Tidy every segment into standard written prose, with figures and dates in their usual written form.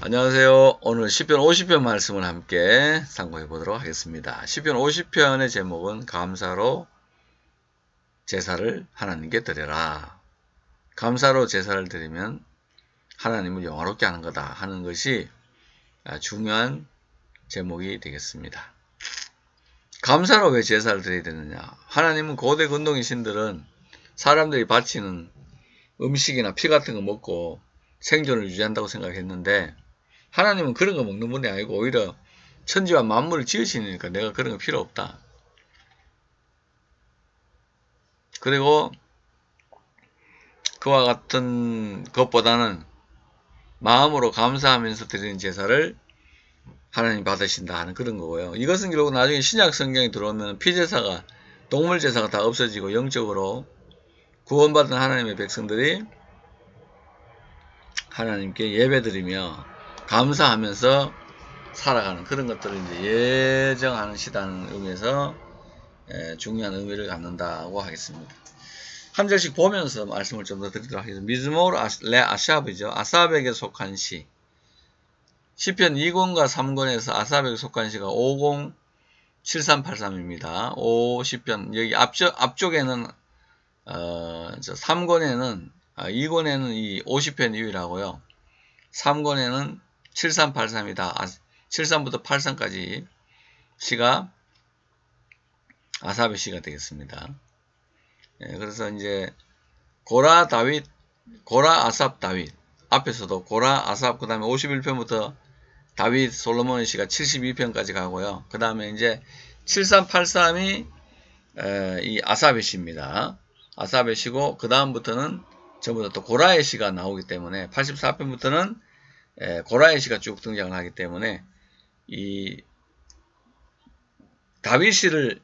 안녕하세요. 오늘 시편 50편 말씀을 함께 상고해 보도록 하겠습니다. 시편 50편의 제목은 감사로 제사를 하나님께 드려라. 감사로 제사를 드리면 하나님을 영화롭게 하는 거다 하는 것이 중요한 제목이 되겠습니다. 감사로 왜 제사를 드려야 되느냐? 하나님은 고대 근동의 신들은 사람들이 바치는 음식이나 피 같은 거 먹고 생존을 유지한다고 생각했는데, 하나님은 그런 거 먹는 분이 아니고 오히려 천지와 만물을 지으시니까 내가 그런 거 필요 없다. 그리고 그와 같은 것보다는 마음으로 감사하면서 드리는 제사를 하나님 받으신다 하는 그런 거고요. 이것은 결국 나중에 신약 성경에 들어오면 피제사가, 동물 제사가 다 없어지고 영적으로 구원받은 하나님의 백성들이 하나님께 예배드리며 감사하면서 살아가는 그런 것들을 이제 예정하는 시다는 의미에서 중요한 의미를 갖는다고 하겠습니다. 한 절씩 보면서 말씀을 좀 더 드리도록 하겠습니다. 미즈모르 레 아삽이죠. 아삽에게 속한 시. 시편 2권과 3권에서 아삽에게 속한 시가 507383입니다. 50편 여기 앞쪽에는 3권에는 2권에는 이 50편 이유라고요. 3권에는 7383이다. 73부터 83까지 시가 아삽의 시가 되겠습니다. 그래서 이제 고라 아삽 다윗 앞에서도 고라 아삽, 그 다음에 51편부터 다윗 솔로몬의 시가 72편까지 가고요. 그 다음에 이제 7383이 이 아삽의 시입니다. 아삽의 시고, 그 다음부터는 전부 다 또 고라의 시가 나오기 때문에 84편부터는 고라의 시가 쭉 등장을 하기 때문에 이 다윗 시를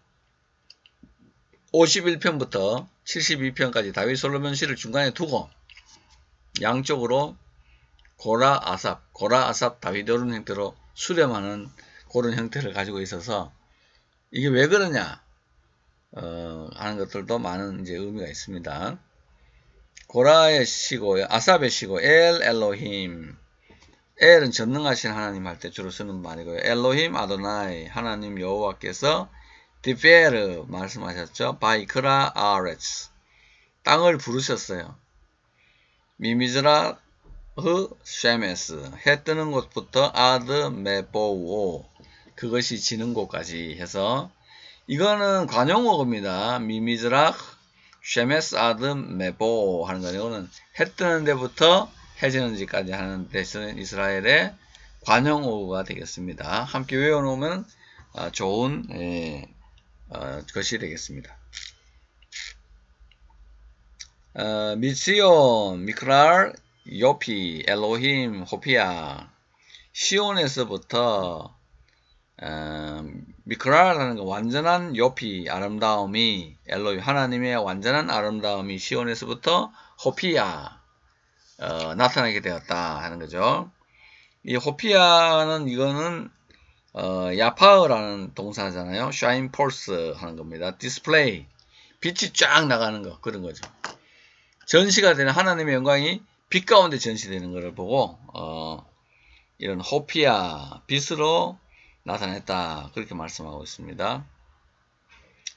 51편부터 72편까지 다윗 솔로몬 시를 중간에 두고 양쪽으로 고라 아삽 다윗 이런 형태로 수렴하는 그런 형태를 가지고 있어서 이게 왜 그러냐 하는 것들도 많은 이제 의미가 있습니다. 고라의 시고 아삽의 시고 엘로힘, 엘은 전능하신 하나님 할 때 주로 쓰는 말이고요. 엘로힘 아도나이, 하나님 여호와께서 디페르 말씀하셨죠. 바이크라 아레츠, 땅을 부르셨어요. 미미즈라 쉐메스, 해 뜨는 곳부터 아드 메보우, 그것이 지는 곳까지 해서 이거는 관용어입니다. 미미즈라 쉐메스 아드 메보 하는 거, 이거는 해 뜨는 데부터 해 지는 데까지 하는 데서는 이스라엘의 관용어가 되겠습니다. 함께 외워놓으면 좋은 것이 되겠습니다. 미시온, 미크랄, 요피, 엘로힘, 호피아. 시온에서부터 미크랄라는 거 완전한 요피, 아름다움이, 엘로힘 하나님의 완전한 아름다움이 시온에서부터 호피아 나타나게 되었다 하는 거죠. 이 호피아는 이거는 야파흐라는 동사잖아요. shine forth 하는 겁니다. 디스플레이, 빛이 쫙 나가는 거, 그런 거죠. 전시가 되는 하나님의 영광이 빛 가운데 전시되는 것을 보고 이런 호피아, 빛으로 나타냈다, 그렇게 말씀하고 있습니다.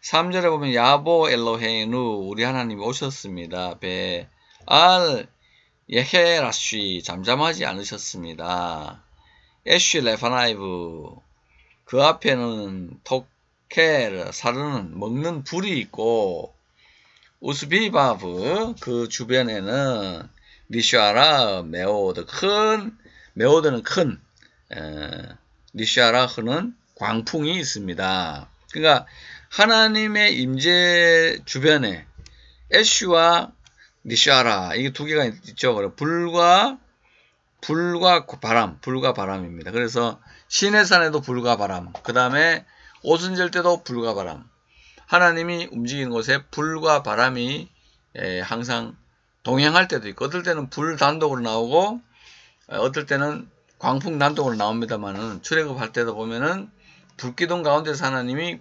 3절에 보면 야보 엘로헤누, 우리 하나님이 오셨습니다. 베알 예헤라쉬, 잠잠하지 않으셨습니다. 에쉬 레파나이브, 그 앞에는 토켈, 사르는 먹는 불이 있고, 우스비바브, 그 주변에는 리슈아라 메오드, 메오드는 큰, 리슈아라흐는 광풍이 있습니다. 그러니까 하나님의 임재 주변에 에슈와 리슈아라, 이게 두 개가 있죠. 불과 바람입니다. 그래서 시내산에도 불과 바람, 그 다음에 오순절 때도 불과 바람, 하나님이 움직이는 곳에 불과 바람이 항상 동행할 때도 있고, 어떨 때는 불 단독으로 나오고 어떨 때는 광풍 단독으로 나옵니다만은, 출애굽할 때도 보면은 불기둥 가운데서 하나님이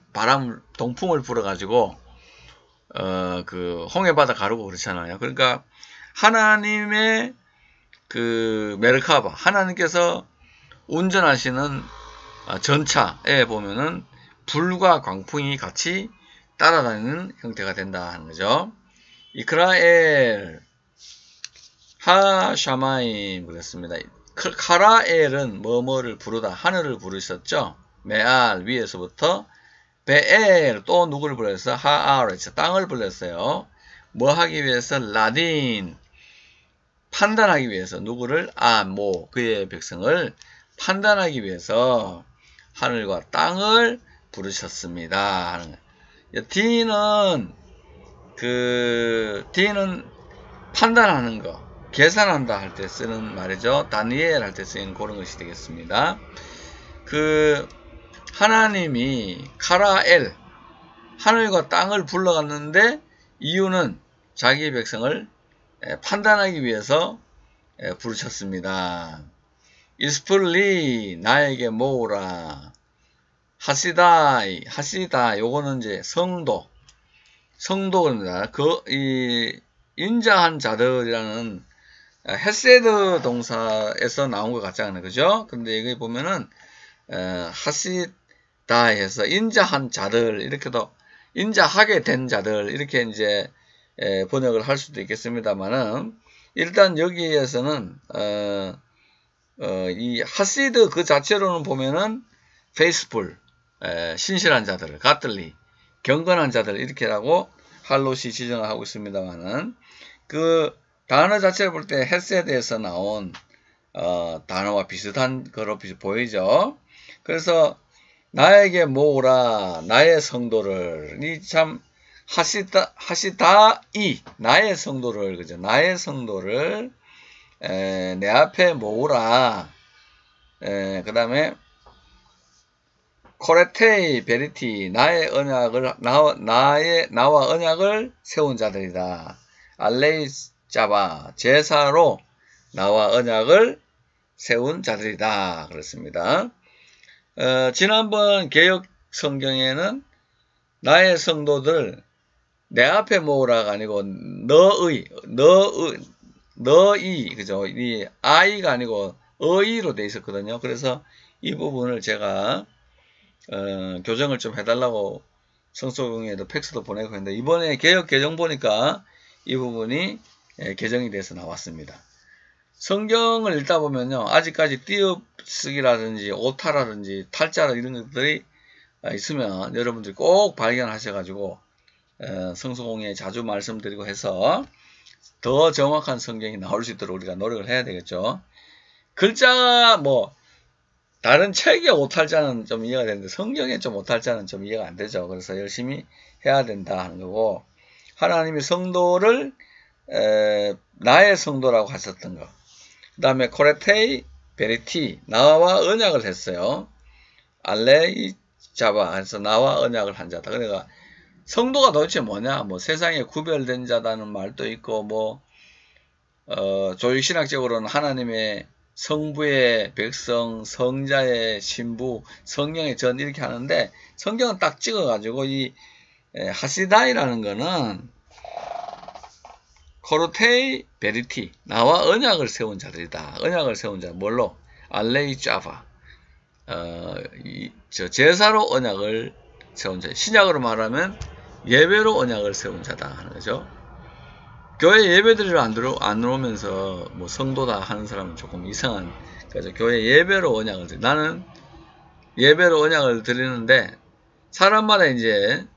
동풍을 불어가지고 그 홍해바다 가르고 그렇잖아요. 그러니까 하나님의 그 메르카바, 하나님께서 운전하시는 전차에 보면은 불과 광풍이 같이 따라다니는 형태가 된다 하는 거죠. 이크라엘 하샤마임 그랬습니다. 카라엘은 뭐뭐를 부르다, 하늘을 부르셨죠. 메알 위에서부터, 베엘 또 누구를 불렀어요? 하아레츠 땅을 불렀어요. 뭐 하기 위해서? 라딘 판단하기 위해서, 누구를? 모 그의 백성을 판단하기 위해서 하늘과 땅을 부르셨습니다. D는 D는 판단하는 거, 계산한다 할 때 쓰는 말이죠. 다니엘 할 때 쓰이는 그런 것이 되겠습니다. 하나님이 카라엘, 하늘과 땅을 불러갔는데 이유는 자기 백성을 판단하기 위해서 부르셨습니다. 이스플리 나에게 모으라. 하시다이, 하시다 요거는 이제 성도입니다. 인자한 자들이라는 헤세드 동사에서 나온 것 같지 않아요, 그죠? 근데 여기 보면은 하시다에서 인자한 자들, 이렇게도 인자하게 된 자들, 이렇게 이제 번역을 할 수도 있겠습니다만은, 일단 여기에서는 이 하시드 그 자체로는 보면은 페이스풀, 신실한 자들, 가틀리, 경건한 자들, 이렇게라고 할롯이 지정을 하고 있습니다만은, 그 단어 자체를 볼 때 헤세드에서 나온 단어와 비슷한 거로 보이죠. 그래서 나에게 모으라, 나의 성도를, 이 참 하시다이 나의 성도를, 그죠? 나의 성도를 내 앞에 모으라. 그 다음에 코레테이 베리티 나의 언약을 나와 언약을 세운 자들이다. 알레이 자바 제사로 나와 언약을 세운 자들이다. 그렇습니다. 지난번 개역 성경에는 나의 성도들 내 앞에 모으라가 아니고 너희 그죠? 이 아이가 아니고 어이로 돼 있었거든요. 그래서 이 부분을 제가 교정을 좀 해달라고 성소경에도 팩스도 보내고 했는데, 이번에 개역 개정 보니까 이 부분이 개정이 돼서 나왔습니다. 성경을 읽다 보면요, 아직까지 띄어쓰기라든지 오타라든지 탈자라 이런 것들이 있으면 여러분들이 꼭 발견하셔가지고 성소공예에 자주 말씀드리고 해서 더 정확한 성경이 나올 수 있도록 우리가 노력을 해야 되겠죠. 글자가 뭐 다른 책의 오탈자는 좀 이해가 되는데 성경의 좀 오탈자는 좀 이해가 안 되죠. 그래서 열심히 해야 된다 하는 거고, 하나님이 성도를 나의 성도라고 하셨던 거, 그 다음에 코레테이 베리티 나와 언약을 했어요. 알레이 자바 해서 나와 언약을 한 자다. 그러니까 성도가 도대체 뭐냐? 뭐 세상에 구별된 자다는 말도 있고, 뭐 조직신학적으로는 하나님의 성부의 백성, 성자의 신부, 성령의 전 이렇게 하는데, 성경은 딱 찍어가지고 이 하시다이라는 거는 코르테이 베리티 나와 언약을 세운 자들이다. 언약을 세운 자 뭘로? 알레이 짜바 제사로 언약을 세운 자. 신약으로 말하면 예배로 언약을 세운 자다 하는 거죠. 교회 예배드리러 안 들어오면서 뭐 성도다 하는 사람은 조금 이상한 거죠. 교회 예배로 언약을 나는 예배로 언약을 드리는데, 사람마다 이제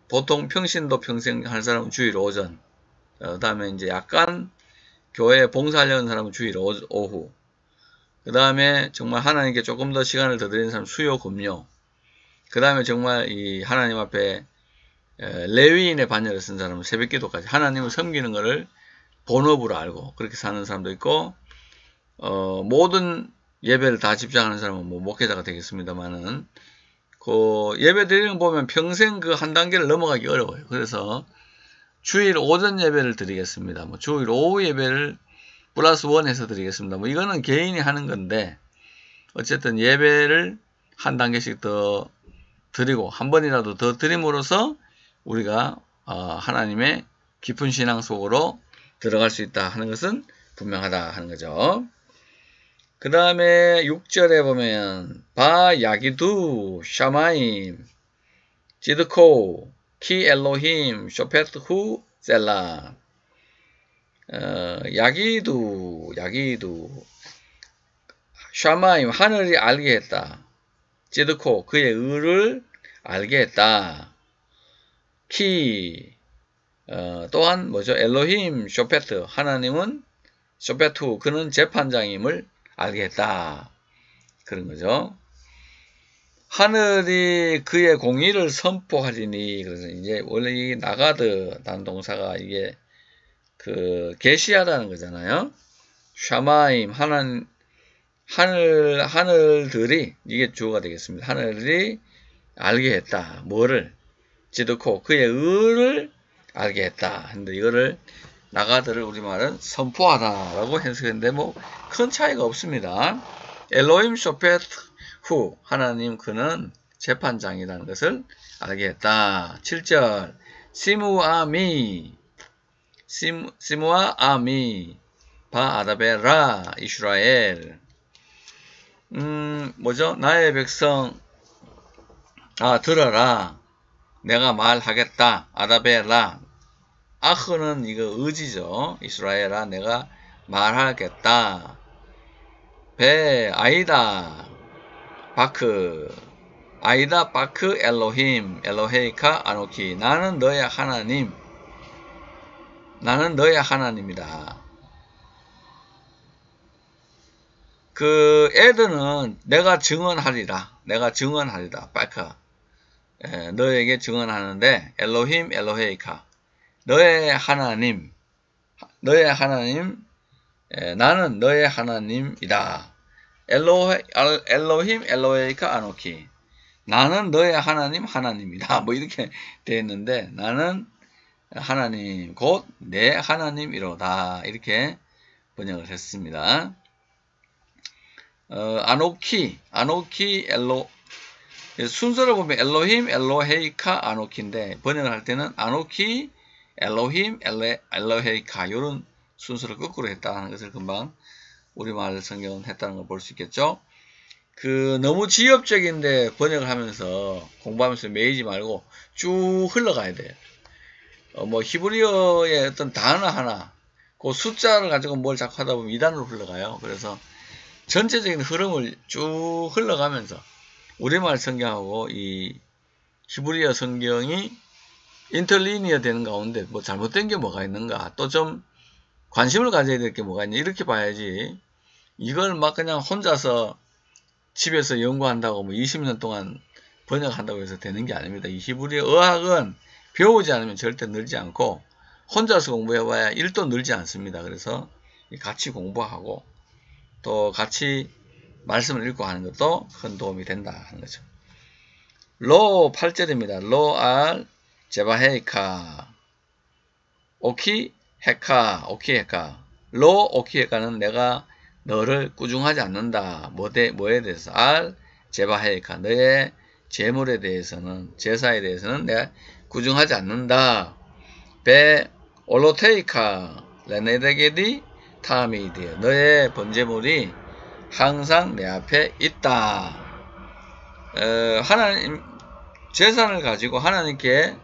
보통 평신도 평생 하는 사람은 주일 오전, 그 다음에 이제 약간 교회에 봉사하려는 사람은 주일 오후, 그 다음에 정말 하나님께 조금 더 시간을 더 드리는 사람은 수요 금요, 그 다음에 정말 이 하나님 앞에 레위인의 반열을 쓴 사람은 새벽 기도까지 하나님을 섬기는 것을 본업으로 알고 그렇게 사는 사람도 있고, 모든 예배를 다 집중하는 사람은 뭐 목회자가 되겠습니다만은, 그 예배 드리는 거 보면 평생 그 한 단계를 넘어가기 어려워요. 그래서 주일 오전 예배를 드리겠습니다. 뭐 주일 오후 예배를 플러스 원 해서 드리겠습니다. 뭐 이거는 개인이 하는 건데, 어쨌든 예배를 한 단계씩 더 드리고 한 번이라도 더 드림으로써 우리가 하나님의 깊은 신앙 속으로 들어갈 수 있다 하는 것은 분명하다 하는 거죠. 그 다음에 6절에 보면 바 야기두 샤마임 지드코 키 엘로힘 쇼페트 후 셀라. 야기두 샤마임 하늘이 알게 했다. 지드코 그의 의를 알게 했다. 키 또한 뭐죠? 엘로힘 쇼페트 하나님은 쇼페트 그는 재판장임을 알게 했다. 그런 거죠. 하늘이 그의 공의를 선포하리니. 그래서 이제 원래 이 나가드 단 동사가 이게 그 계시하다는 거잖아요. 샤마임 하늘들이 이게 주어가 되겠습니다. 하늘이 알게 했다. 뭐를? 지드코 그의 의를 알게 했다. 근데 이거를 나가드를 우리말은 선포하다라고 해석했는데 뭐 큰 차이가 없습니다. 엘로힘 쇼페트 후 하나님 그는 재판장이라는 것을 알게 했다. 7절 시무아미 바 아다베라 이스라엘. 뭐죠? 나의 백성 들어라. 내가 말하겠다. 아다베라. 아흐는 이거 의지죠. 이스라엘아 내가 말하겠다. 베 아이다 바크 엘로힘 엘로헤이카 아노키. 나는 너의 하나님이다. 그 애들은 내가 증언하리다. 바크 너에게 증언하는데 엘로힘 엘로헤이카 너의 하나님 나는 너의 하나님이다. 엘로힘 엘로헤이카 아노키 나는 너의 하나님이다. 뭐 이렇게 되어 있는데 나는 하나님 곧 내 하나님이로다. 이렇게 번역을 했습니다. 아노키 순서를 보면 엘로힘 엘로헤이카 아노키인데 번역을 할 때는 아노키 엘로힘 엘로헤이카 이런 순서를 거꾸로 했다는 것을 금방 우리말 성경은 했다는 걸 볼 수 있겠죠. 그 너무 지엽적인데 번역을 하면서 공부하면서 매이지 말고 쭉 흘러가야 돼요. 뭐 히브리어의 어떤 단어 하나 그 숫자를 가지고 뭘 자꾸 하다 보면 2단으로 흘러가요. 그래서 전체적인 흐름을 쭉 흘러가면서 우리말 성경하고 이 히브리어 성경이 인터리니어 되는 가운데 뭐 잘못된 게 뭐가 있는가, 또 좀 관심을 가져야 될 게 뭐가 있냐, 이렇게 봐야지. 이걸 막 그냥 혼자서 집에서 연구한다고 뭐 20년 동안 번역한다고 해서 되는 게 아닙니다. 이 히브리어 어학은 배우지 않으면 절대 늘지 않고 혼자서 공부해봐야 1도 늘지 않습니다. 그래서 같이 공부하고 또 같이 말씀을 읽고 하는 것도 큰 도움이 된다 하는 거죠. 로 8절입니다. 로 알 제바헤이카 오키 헤카 로 오키 헤카는 내가 너를 꾸중하지 않는다. 뭐에 대해서? 알 제바헤이카 너의 제물에 대해서는, 제사에 대해서는 내가 꾸중하지 않는다. 베 올로테이카 레네데게디 타미디 너의 번제물이 항상 내 앞에 있다. 하나님 제사를 가지고 하나님께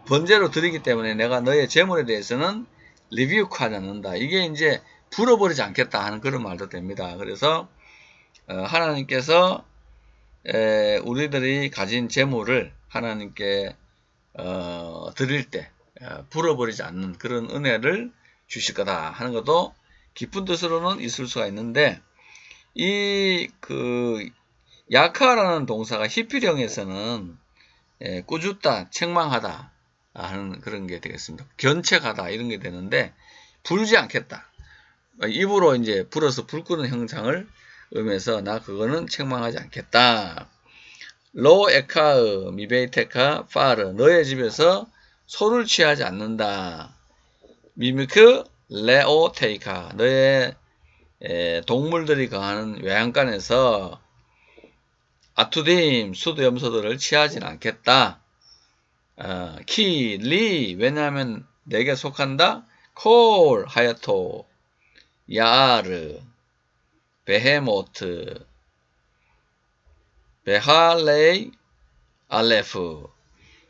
번제로 드리기 때문에 내가 너의 제물에 대해서는 리뷰하지 않는다. 이게 이제 불어버리지 않겠다 하는 그런 말도 됩니다. 그래서 하나님께서 우리들이 가진 제물을 하나님께 드릴 때 불어버리지 않는 그런 은혜를 주실 거다 하는 것도 깊은 뜻으로는 있을 수가 있는데, 이 야카라는 동사가 히피령에서는 꾸짖다, 책망하다 하는 그런 게 되겠습니다. 견책하다 이런 게 되는데, 불지 않겠다. 입으로 이제 불어서 불 끄는 형상을 의미해서 나 그거는 책망하지 않겠다. 로 에카으 미베이테카 파르 너의 집에서 소를 취하지 않는다. 미미크 레오테이카 너의 동물들이 거하는 외양간에서 아투딤 수도 염소들을 취하지는 않겠다. 키 리 왜냐하면 내게 속한다. 콜 하야토 야르, 베헤모트, 베할레이, 알레프.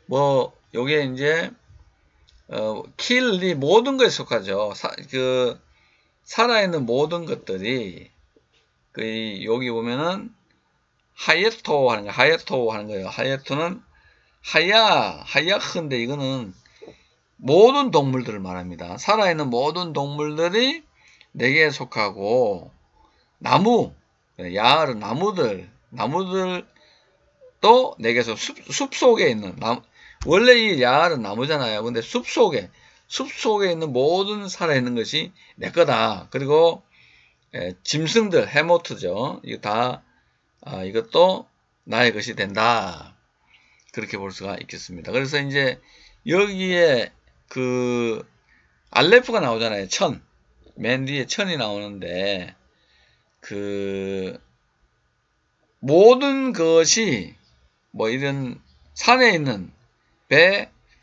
뭐 요게 이제 킬리 모든 것에 속하죠. 살아있는 모든 것들이 여기 보면은 하예토 하는 거, 하예토 하는 거예요. 하예토는 하야흐인데 이거는 모든 동물들을 말합니다. 살아있는 모든 동물들이 내게 속하고 나무, 야르 나무들도 내게서 숲 속에 있는 원래 이 야르는 나무잖아요. 근데 숲 속에 있는 모든 살아있는 것이 내 거다. 그리고 짐승들, 해모트죠. 이거 다 이것도 나의 것이 된다. 그렇게 볼 수가 있겠습니다. 그래서 이제 여기에 알레프가 나오잖아요. 맨 뒤에 천이 나오는데 모든 것이 뭐 이런 산에 있는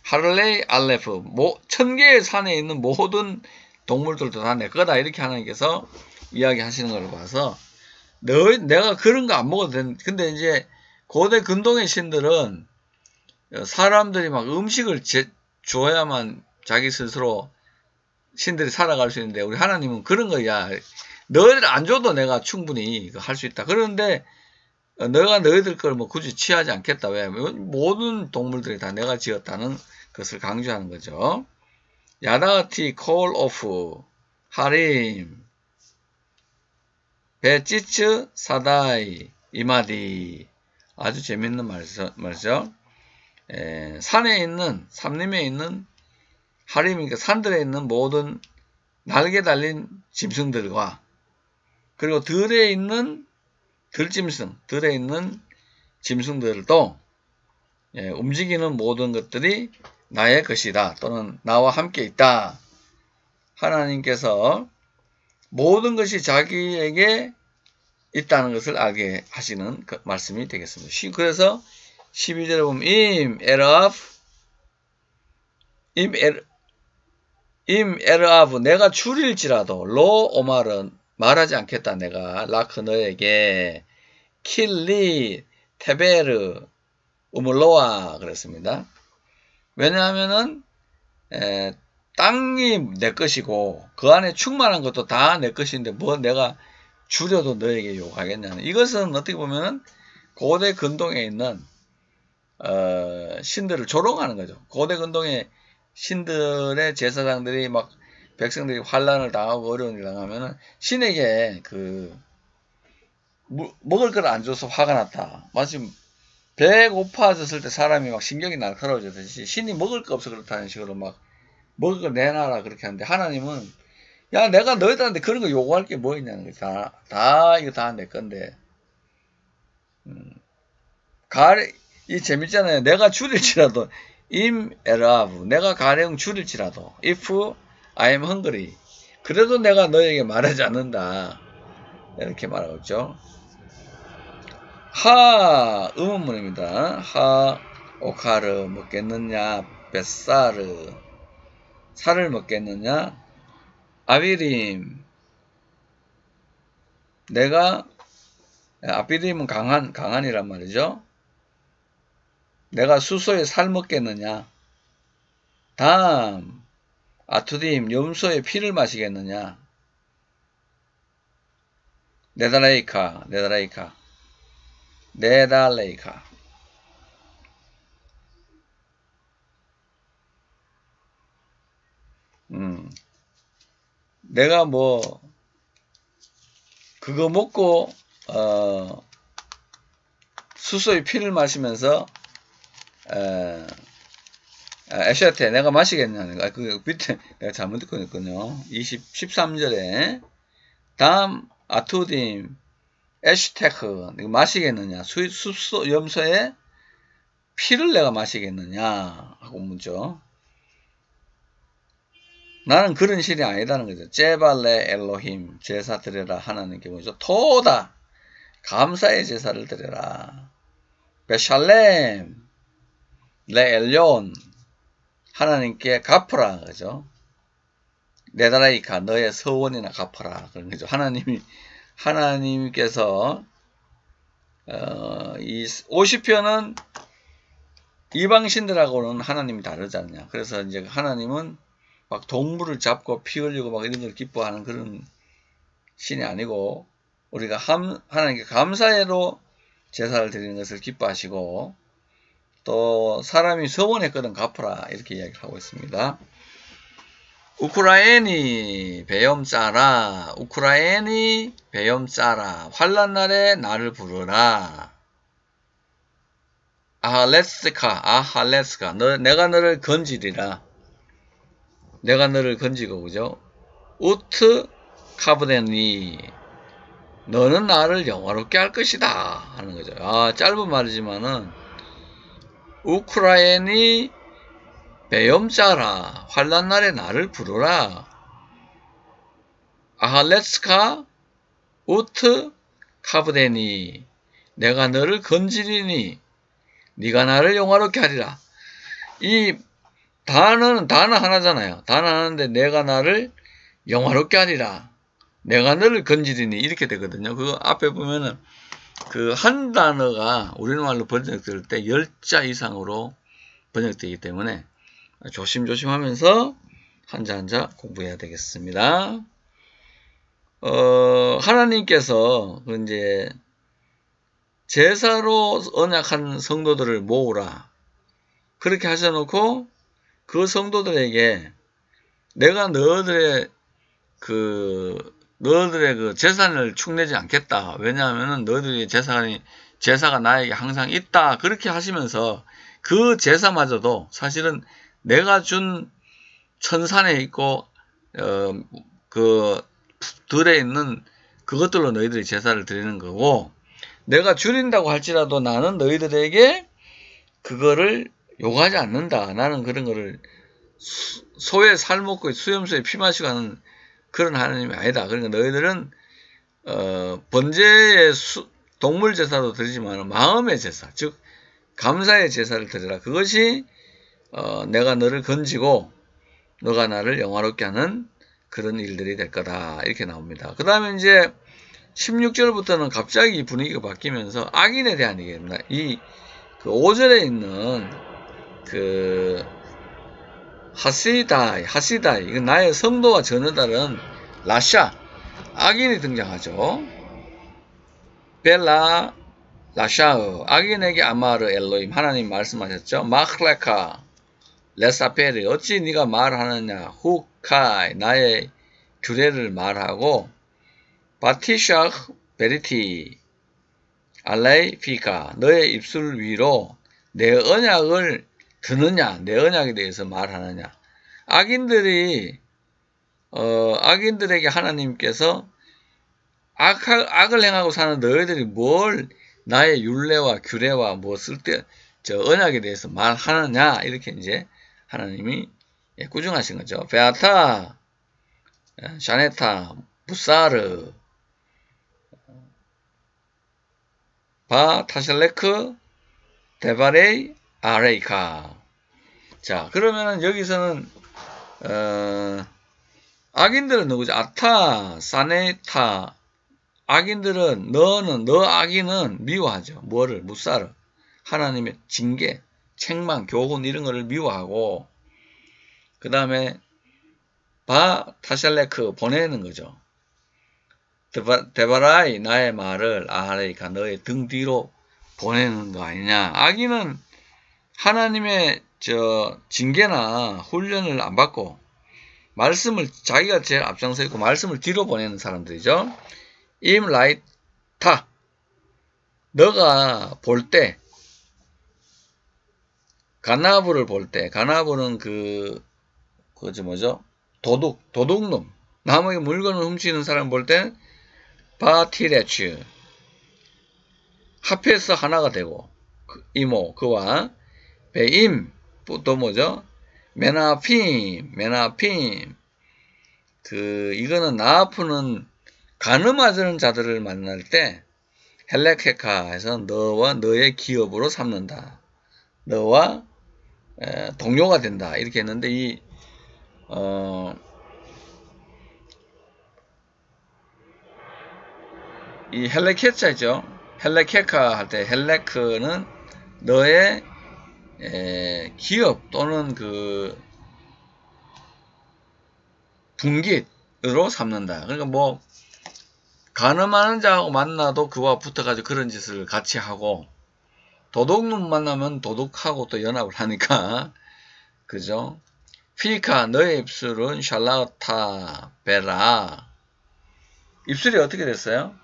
하를레이 알레프 1000개의 산에 있는 모든 동물들도 다 내 거다. 이렇게 하나님께서 이야기하시는 걸 봐서 내가 그런 거 안 먹어도 되는. 근데 이제 고대 근동의 신들은 사람들이 막 음식을 줘야만 자기 스스로 신들이 살아갈 수 있는데 우리 하나님은 그런 거야. 너희들 안 줘도 내가 충분히 할 수 있다. 그런데 너가 너희들 걸 뭐 굳이 취하지 않겠다. 왜? 모든 동물들이 다 내가 지었다는 것을 강조하는 거죠. 야다티 콜 오프 하림 베치츠 사다이 이마디. 아주 재밌는 말이죠. 산에 있는 삼림에 있는 하림이니까 산들에 있는 모든 날개 달린 짐승들과 그리고 들에 있는 짐승들도 움직이는 모든 것들이 나의 것이다. 또는 나와 함께 있다. 하나님께서 모든 것이 자기에게 있다는 것을 알게 하시는 그 말씀이 되겠습니다. 그래서 12절에 보면 임 에르아브 내가 줄일지라도 로 오말은 말하지 않겠다. 내가 라크 너에게 킬리 테베르 우물로아 그랬습니다. 왜냐하면은 땅이 내 것이고 그 안에 충만한 것도 다 내 것인데 뭐 내가 줄여도 너에게 요구하겠냐는. 이것은 어떻게 보면은 고대 근동에 있는 신들을 조롱하는 거죠. 고대 근동의 신들의 제사장들이 막 백성들이 환란을 당하고 어려운 일을 당하면은 신에게 먹을 걸 안 줘서 화가 났다. 마치 배 고파졌을 때 사람이 막 신경이 날카로워지듯이 신이 먹을 거 없어 그렇다는 식으로 막 먹을 걸 내놔라 그렇게 하는데 하나님은 야 내가 너희들한테 그런 거 요구할 게 뭐 있냐는 거야. 이거 다 내 건데. 이 재밌잖아요. 내가 줄일지라도 임 에라브 내가 가령 줄일지라도 if I am hungry 그래도 내가 너에게 말하지 않는다. 이렇게 말하고 있죠. 하 의문문입니다. 하 오카르 먹겠느냐 뱃살을 살을 먹겠느냐 아비림 내가 아비림은 강한이란 말이죠. 내가 수소에 살 먹겠느냐 다음 아투딤 염소의 피를 마시겠느냐 네달레이카 내가 뭐 그거 먹고 수소의 피를 마시면서 에샤테 내가 마시겠냐는 거. 그 밑에 내가 잘못 듣고 있군요. 13절에 다음 아투딤 에슈테크 이거 마시겠느냐 수소 염소의 피를 내가 마시겠느냐 하고 묻죠. 나는 그런 신이 아니다는 거죠. 제발레 엘로힘 제사 드려라 하나님께 뭐죠. 토다 감사의 제사를 드려라. 베샬렘 레 엘론 하나님께 갚으라 그죠. 네다라이카 너의 서원이나 갚아라 그런 거죠. 하나님께서 이 50편은 이방신들하고는 하나님이 다르잖아요. 그래서 이제 하나님은 막 동물을 잡고 피 흘리고 막 이런 걸 기뻐하는 그런 신이 아니고 우리가 하나님께 감사해로 제사를 드리는 것을 기뻐하시고 또 사람이 서원했거든 갚아라 이렇게 이야기를 하고 있습니다. 우크라이니 배염 짜라 우크라이니 배염 짜라 환난 날에 나를 부르라 아할레스카 내가 너를 건지리라 내가 너를 건지고 그죠 우트 카브데니 너는 나를 영화롭게 할 것이다 하는 거죠. 짧은 말이지만은 우크라이니 배염 짜라 환난 날에 나를 부르라 아할레스카 우트 카브데니 내가 너를 건지리니 네가 나를 영화롭게 하리라. 이 단어 하나잖아요. 단어 하나인데 내가 나를 영화롭게 하리라. 내가 너를 건지리니 이렇게 되거든요. 그 앞에 보면은 그 한 단어가 우리말로 번역될 때 10자 이상으로 번역되기 때문에 조심조심 하면서 한자 한자 공부해야 되겠습니다. 하나님께서 이제 제사로 언약한 성도들을 모으라. 그렇게 하셔놓고 그 성도들에게 내가 너희들의 그 재산을 축내지 않겠다. 왜냐하면 너희들의 제사가 나에게 항상 있다. 그렇게 하시면서 그 제사마저도 사실은 내가 준 천산에 있고 그 들에 있는 그것들로 너희들이 제사를 드리는 거고 내가 줄인다고 할지라도 나는 너희들에게 그거를 요구하지 않는다. 나는 그런 거를 소에 살 먹고 수염소에 피 마시고 하는 그런 하나님이 아니다. 그러니까 너희들은 번제의 동물 제사도 드리지만 마음의 제사, 즉 감사의 제사를 드리라. 그것이 내가 너를 건지고 너가 나를 영화롭게 하는 그런 일들이 될 거다. 이렇게 나옵니다. 그 다음에 이제 16절부터는 갑자기 분위기가 바뀌면서 악인에 대한 얘기입니다. 그 5절에 있는 그 하시다이 이건 나의 성도와 전혀 다른 라샤 악인이 등장하죠. 벨라 라샤흐 악인에게 아마르 엘로임 하나님 말씀하셨죠. 마클레카 레사페리 어찌 네가 말하느냐 후카이 나의 규례를 말하고 바티샤흐 베리티 알레이 피카 너의 입술 위로 내 언약을 드느냐 내 언약에 대해서 말하느냐. 악인들에게 하나님께서 악을 행하고 사는 너희들이 뭘 나의 율례와 규례와 뭐 언약에 대해서 말하느냐 이렇게 이제 하나님이 꾸중하신 거죠. 베아타 샤네타 부사르 바 타셀레크 데바레이 아레이카. 자 그러면은 여기서는 악인들은 누구죠? 아타 사네타 악인들은 너 악인은 미워하죠. 뭐를? 무사르 하나님의 징계 책망 교훈 이런 거를 미워하고 그 다음에 바 타샬레크 보내는 거죠. 데바라이 나의 말을 아하레이카 너의 등 뒤로 보내는 거 아니냐. 악인은 하나님의 징계나 훈련을 안 받고 말씀을 자기가 제일 앞장서 있고 말씀을 뒤로 보내는 사람들이죠. 임라이타 너가 볼 때 가나브를 볼 때 가나브는 그저 뭐죠? 도둑놈 남의 물건을 훔치는 사람 볼 때 바티레츠 합해서 하나가 되고 이모 그와 배임 또 뭐죠? 메나핌 이거는 나아프는 가늠하는 자들을 만날 때 헬레케카에서 너와 너의 기업으로 삼는다. 너와 동료가 된다. 이렇게 했는데 이 헬레케차 있죠. 헬레케카 할 때 헬레크는 너의 기업 또는 그 분깃으로 삼는다. 그러니까 뭐 간음하는 자하고 만나도 그와 붙어가지고 그런 짓을 같이 하고, 도둑놈 만나면 도둑하고 또 연합을 하니까, 그죠? 피카 너의 입술은 샬라타 베라. 입술이 어떻게 됐어요?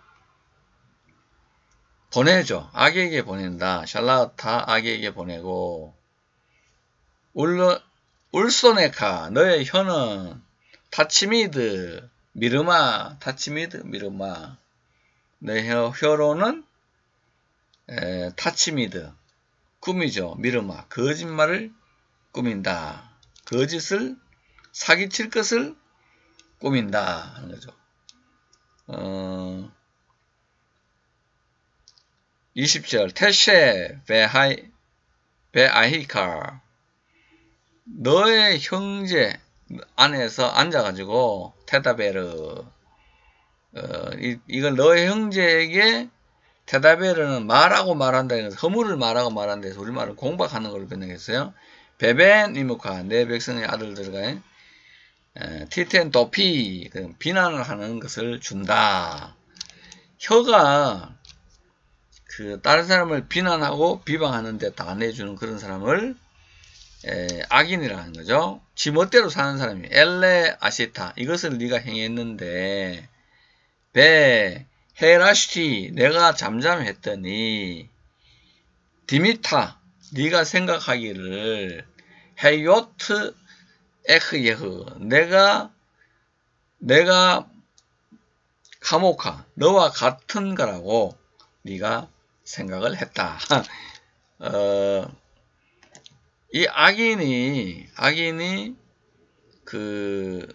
보내죠. 악에게 보낸다. 샬라타 악에게 보내고, 울소네카 너의 혀는 타치미드 미르마 타치미드 미르마 너의 혀로는 타치미드 꾸미죠. 미르마 거짓말을 꾸민다. 거짓을 사기칠 것을 꾸민다 하는 거죠. 20절 테셰 베아히카 너의 형제 안에서 앉아가지고 테다베르 이걸 너의 형제에게 테다베르는 말하고 말한다. 허물을 말하고 말한다 해서 우리말은 공박하는 걸로 변형했어요. 베벤 이무카 내 백성의 아들들과 티텐 도피 비난을 하는 것을 준다. 혀가 그 다른 사람을 비난하고 비방하는데 다 내주는 그런 사람을 악인이라는 거죠. 지 멋대로 사는 사람이 엘레 아시타 이것을 네가 행했는데 베 헤라시티 내가 잠잠했더니 디미타 네가 생각하기를 헤요트 에흐예흐 내가 카모카 너와 같은 거라고 네가 생각을 했다. 이 악인이 그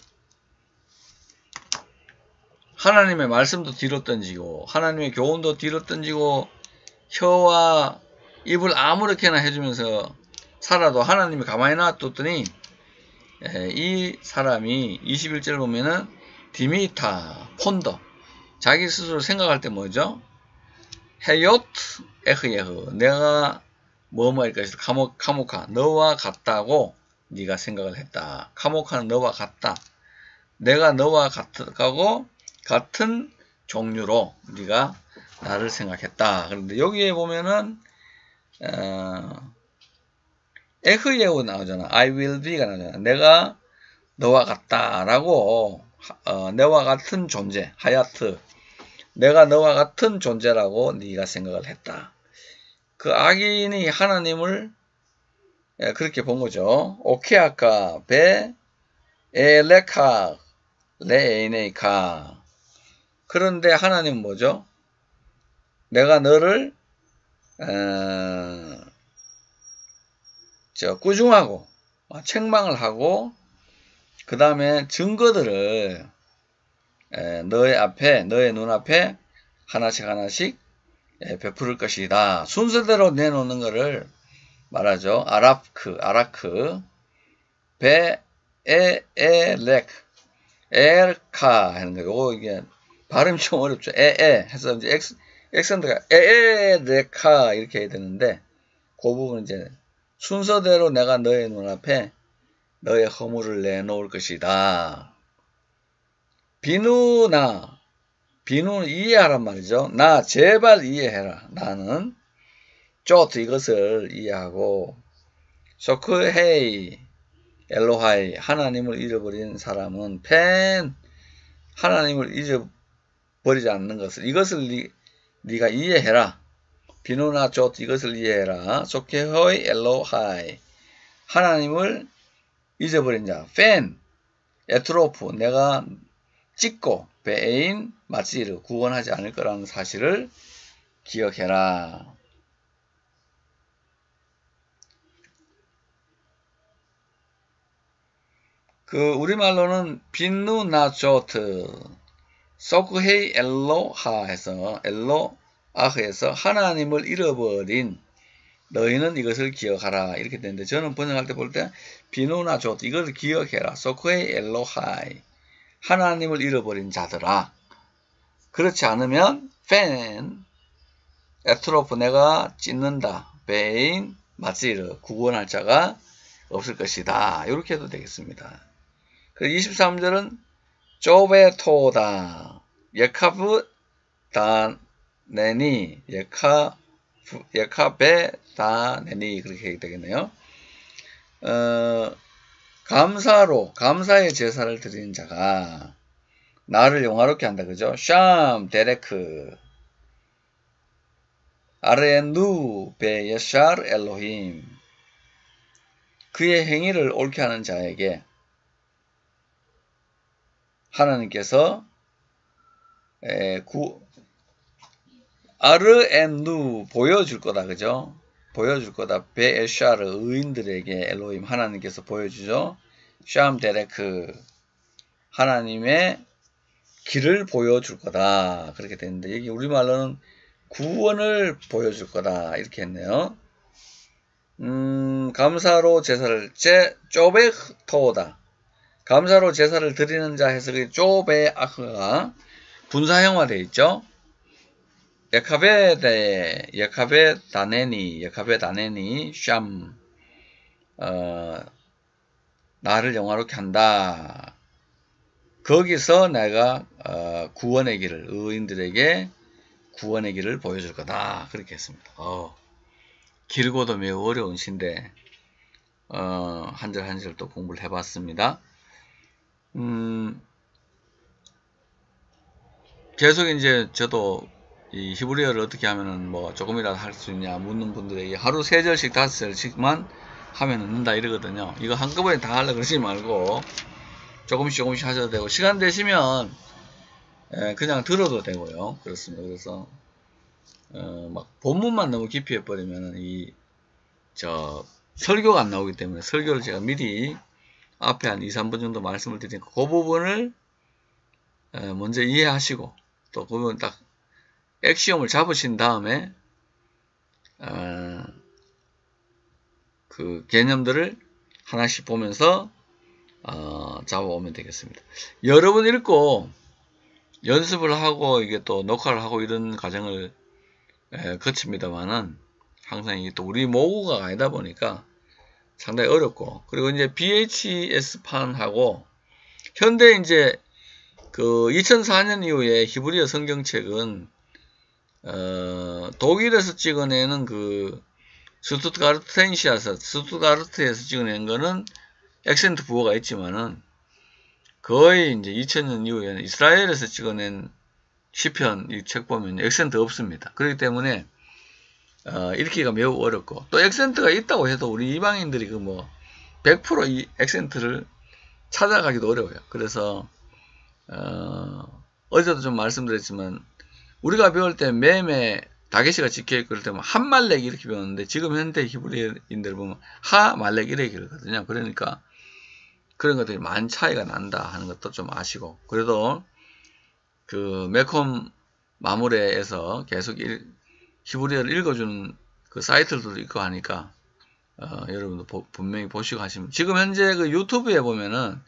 하나님의 말씀도 뒤로 던지고 하나님의 교훈도 뒤로 던지고 혀와 입을 아무렇게나 해주면서 살아도 하나님이 가만히 놔뒀더니 이 사람이 21절 보면은 디미타 폰더 자기 스스로 생각할 때 뭐죠? 헤요트 에흐예흐 내가 뭐뭐일 것이다. 카모카 너와 같다고 네가 생각을 했다. 카모카는 너와 같다. 내가 너와 같은 종류로 네가 나를 생각했다. 그런데 여기에 보면은 에흐예후 나오잖아. I will be가 나오잖아. 내가 너와 같다라고 내와 같은 존재 하야트 내가 너와 같은 존재라고 네가 생각을 했다. 그 악인이 하나님을 그렇게 본 거죠. 오케아카 베 에레카 레에네이카 그런데 하나님은 뭐죠? 내가 너를 꾸중하고 책망을 하고 그 다음에 증거들을 너의 눈앞에 하나씩 베풀을 것이다. 순서대로 내놓는 것을 말하죠. 아라크 에르카 하는 거예요. 요거 이게 발음이 좀 어렵죠. 해서 이제 액센트가 에레카 이렇게 해야 되는데 그 부분은 이제 순서대로 내가 너의 눈앞에 너의 허물을 내놓을 것이다. 비누는 이해하란 말이죠. 나 제발 이해해라. 나는 쪼트 이것을 이해하고 소크헤이 엘로하이 하나님을 잃어버린 사람은 하나님을 잊어버리지 않는 것을 이것을 네가 이해해라. 비누나 쪼트 이것을 이해해라. 소크헤이 엘로하이 하나님을 잊어버린 자 에트로프 내가 찍고 베인 마치를 구원하지 않을 거라는 사실을 기억해라. 그 우리말로는 빈누 나조트 소크헤이 엘로하에서 엘로아흐에서 하나님을 잃어버린 너희는 이것을 기억하라 이렇게 되는데 저는 번역할 때 볼 때 비누나 조트 이것을 기억해라. 소크헤이 엘로하이 하나님을 잃어버린 자들아. 그렇지 않으면 팬 에트로프 내가 찢는다. 베인 마찌르 구원할 자가 없을 것이다. 이렇게 해도 되겠습니다. 그리고 23절은 쪼베토다. 예카브 다네니 예카베 다네니 그렇게 되겠네요. 감사의 제사를 드리는 자가 나를 영화롭게 한다. 그죠? 샴 데레크 아르엔누 베 예샤르 엘로힘 그의 행위를 옳게 하는 자에게 하나님께서 아르엔누 보여줄 거다. 그죠? 보여줄 거다. 베 예샤르 의인들에게 엘로힘 하나님께서 보여주죠. 샴 데레크 하나님의 길을 보여줄 거다. 그렇게 되는데 여기 우리말로는 구원을 보여줄 거다. 이렇게 했네요. 감사로 제사를 쪼베토다. 감사로 제사를 드리는 자 해석이 쪼베아흐가 분사형화되어 있죠. 예카베 다네니 샴 나를 영화롭게 한다. 거기서 내가 구원의 길을 의인들에게 구원의 길을 보여줄 거다. 그렇게 했습니다. 길고도 매우 어려운 시인데 한 절 한 절 또 공부를 해봤습니다. 계속 이제 저도 이 히브리어를 어떻게 하면은 뭐 조금이라도 할 수 있냐 묻는 분들에게 하루 3절씩 5절씩만 하면 는다 이러거든요. 이거 한꺼번에 다 하려고 그러지 말고 조금씩 하셔도 되고 시간 되시면 그냥 들어도 되고요. 그렇습니다. 그래서 막 본문만 너무 깊이 해버리면 설교가 안 나오기 때문에 설교를 제가 미리 앞에 한 2-3분 정도 말씀을 드리니까 그 부분을 먼저 이해하시고 또 그 부분 딱 액시엄을 잡으신 다음에 그 개념들을 하나씩 보면서 잡아오면 되겠습니다. 여러 번 읽고 연습을 하고 이게 또 녹화를 하고 이런 과정을 거칩니다만은 항상 이게 또 우리 모국어가 아니다 보니까 상당히 어렵고 그리고 이제 BHS판하고 현대 이제 그 2004년 이후에 히브리어 성경책은 독일에서 찍어내는 그 스투트가르트에서 찍어낸 거는 액센트 부호가 있지만은 거의 이제 2000년 이후에는 이스라엘에서 찍어낸 시편 이 책 보면 액센트 없습니다. 그렇기 때문에 읽기가 매우 어렵고 또 액센트가 있다고 해도 우리 이방인들이 그 뭐 100% 이 액센트를 찾아가기도 어려워요. 그래서 어제도 좀 말씀드렸지만 우리가 배울 때 매매 다게시가 찍혀있고 그럴 때면 한말렉 이렇게 배웠는데 지금 현대 히브리인들 보면 하말렉 이렇게 그러거든요. 그러니까 그런 것들이 많은 차이가 난다 하는 것도 좀 아시고 그래도 그 매콤 마무레에서 계속 히브리어를 읽어주는 그 사이트들도 있고 하니까 여러분도 분명히 보시고 하시면 지금 현재 그 유튜브에 보면은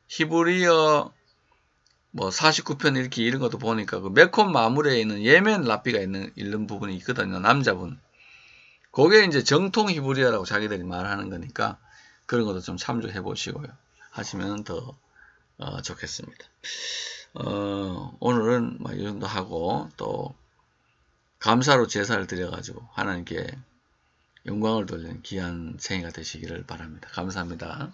히브리어 뭐 49편 읽기 이런 것도 보니까 그 매콤 마무리에 있는 예멘 랍비가 읽는 부분이 있거든요. 남자분. 그게 이제 정통 히브리어라고 자기들이 말하는 거니까 그런 것도 좀 참조해 보시고요. 하시면 더 좋겠습니다. 오늘은 이 정도 하고 또 감사로 제사를 드려가지고 하나님께 영광을 돌리는 귀한 생애가 되시기를 바랍니다. 감사합니다.